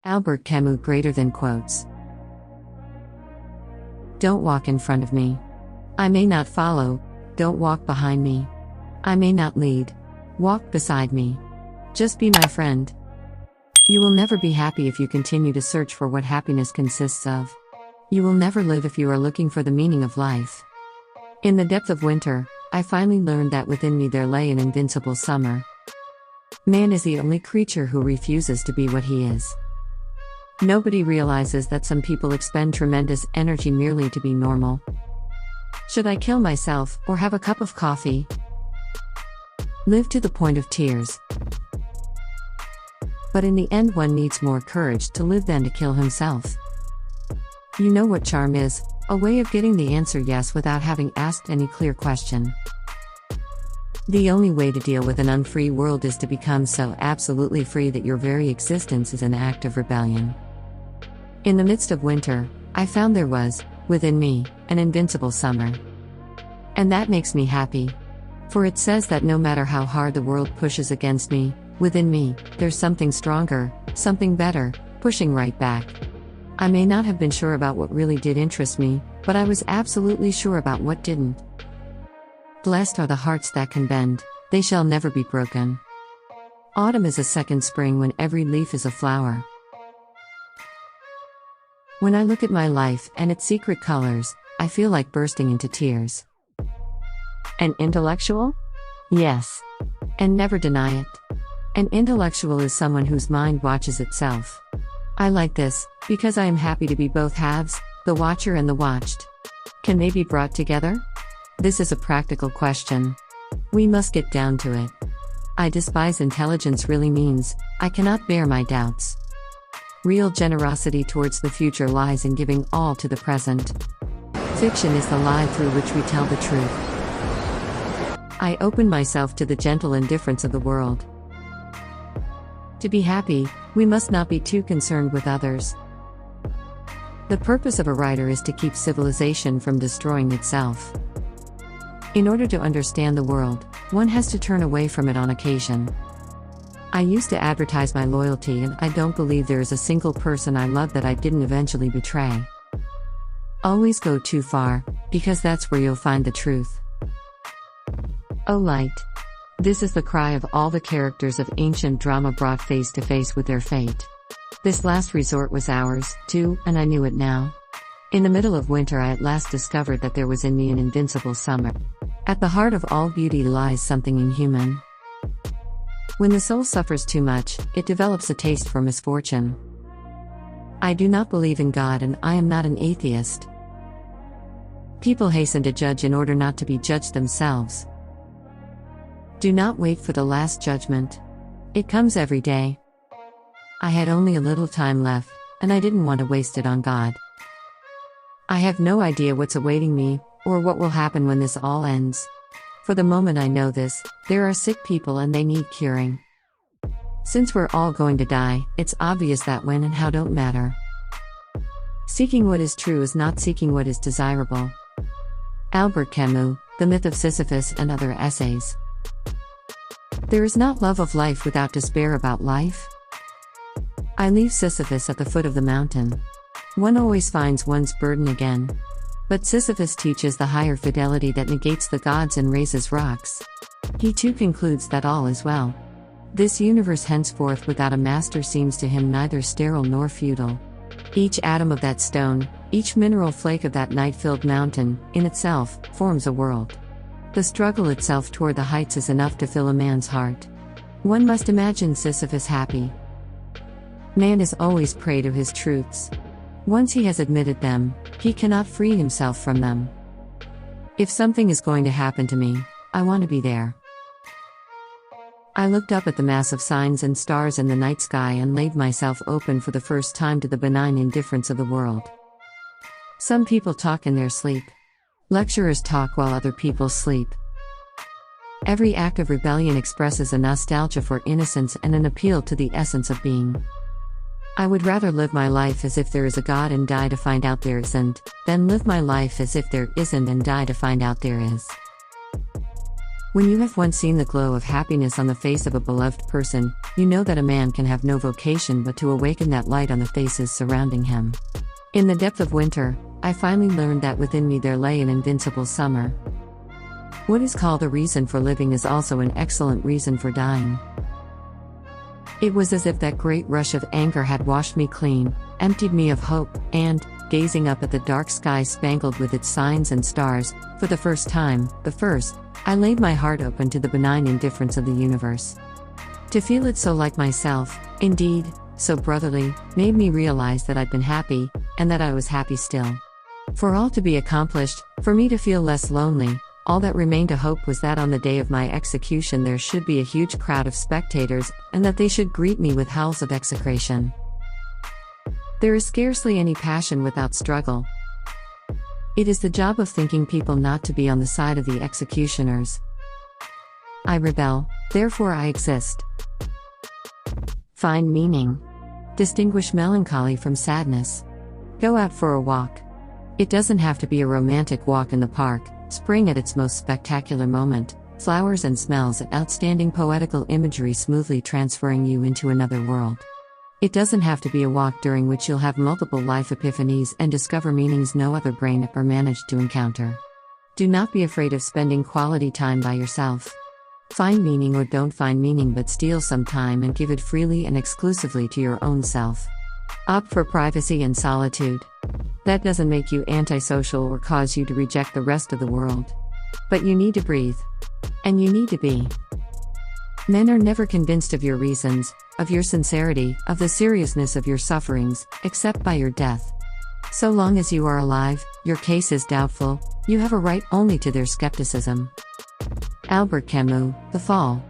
Albert Camus greater than quotes. Don't walk in front of me. I may not follow, don't walk behind me. I may not lead, walk beside me. Just be my friend. You will never be happy if you continue to search for what happiness consists of. You will never live if you are looking for the meaning of life. In the depth of winter, I finally learned that within me there lay an invincible summer. Man is the only creature who refuses to be what he is. Nobody realizes that some people expend tremendous energy merely to be normal. Should I kill myself, or have a cup of coffee? Live to the point of tears. But in the end one needs more courage to live than to kill himself. You know what charm is, a way of getting the answer yes without having asked any clear question. The only way to deal with an unfree world is to become so absolutely free that your very existence is an act of rebellion. In the midst of winter, I found there was, within me, an invincible summer. And that makes me happy. For it says that no matter how hard the world pushes against me, within me, there's something stronger, something better, pushing right back. I may not have been sure about what really did interest me, but I was absolutely sure about what didn't. Blessed are the hearts that can bend, they shall never be broken. Autumn is a second spring when every leaf is a flower. When I look at my life and its secret colors, I feel like bursting into tears. An intellectual? Yes. And never deny it. An intellectual is someone whose mind watches itself. I like this, because I am happy to be both halves, the watcher and the watched. Can they be brought together? This is a practical question. We must get down to it. I despise intelligence really means, I cannot bear my doubts. Real generosity towards the future lies in giving all to the present. Fiction is the lie through which we tell the truth. I open myself to the gentle indifference of the world. To be happy, we must not be too concerned with others. The purpose of a writer is to keep civilization from destroying itself. In order to understand the world, one has to turn away from it on occasion. I used to advertise my loyalty, and I don't believe there is a single person I love that I didn't eventually betray. Always go too far, because that's where you'll find the truth. O light! This is the cry of all the characters of ancient drama brought face to face with their fate. This last resort was ours, too, and I knew it now. In the middle of winter I at last discovered that there was in me an invincible summer. At the heart of all beauty lies something inhuman. When the soul suffers too much, it develops a taste for misfortune. I do not believe in God, and I am not an atheist. People hasten to judge in order not to be judged themselves. Do not wait for the last judgment. It comes every day. I had only a little time left, and I didn't want to waste it on God. I have no idea what's awaiting me, or what will happen when this all ends. For the moment I know this, there are sick people and they need curing. Since we're all going to die, it's obvious that when and how don't matter. Seeking what is true is not seeking what is desirable. Albert Camus, The Myth of Sisyphus and Other Essays. There is not love of life without despair about life. I leave Sisyphus at the foot of the mountain. One always finds one's burden again. But Sisyphus teaches the higher fidelity that negates the gods and raises rocks. He too concludes that all is well. This universe henceforth without a master seems to him neither sterile nor futile. Each atom of that stone, each mineral flake of that night-filled mountain, in itself, forms a world. The struggle itself toward the heights is enough to fill a man's heart. One must imagine Sisyphus happy. Man is always prey to his truths. Once he has admitted them, he cannot free himself from them. If something is going to happen to me, I want to be there. I looked up at the mass of signs and stars in the night sky and laid myself open for the first time to the benign indifference of the world. Some people talk in their sleep. Lecturers talk while other people sleep. Every act of rebellion expresses a nostalgia for innocence and an appeal to the essence of being. I would rather live my life as if there is a God and die to find out there isn't, than live my life as if there isn't and die to find out there is. When you have once seen the glow of happiness on the face of a beloved person, you know that a man can have no vocation but to awaken that light on the faces surrounding him. In the depth of winter, I finally learned that within me there lay an invincible summer. What is called a reason for living is also an excellent reason for dying. It was as if that great rush of anger had washed me clean, emptied me of hope, and, gazing up at the dark sky spangled with its signs and stars, for the first time, I laid my heart open to the benign indifference of the universe. To feel it so like myself, indeed, so brotherly, made me realize that I'd been happy, and that I was happy still. For all to be accomplished, for me to feel less lonely, all that remained to hope was that on the day of my execution there should be a huge crowd of spectators, and that they should greet me with howls of execration. There is scarcely any passion without struggle. It is the job of thinking people not to be on the side of the executioners. I rebel, therefore I exist. Find meaning. Distinguish melancholy from sadness. Go out for a walk. It doesn't have to be a romantic walk in the park, spring at its most spectacular moment, flowers and smells and outstanding poetical imagery smoothly transferring you into another world. It doesn't have to be a walk during which you'll have multiple life epiphanies and discover meanings no other brain ever managed to encounter. Do not be afraid of spending quality time by yourself. Find meaning or don't find meaning, but steal some time and give it freely and exclusively to your own self. Opt for privacy and solitude. That doesn't make you antisocial or cause you to reject the rest of the world. But you need to breathe. And you need to be. Men are never convinced of your reasons, of your sincerity, of the seriousness of your sufferings, except by your death. So long as you are alive, your case is doubtful, you have a right only to their skepticism. Albert Camus, The Fall.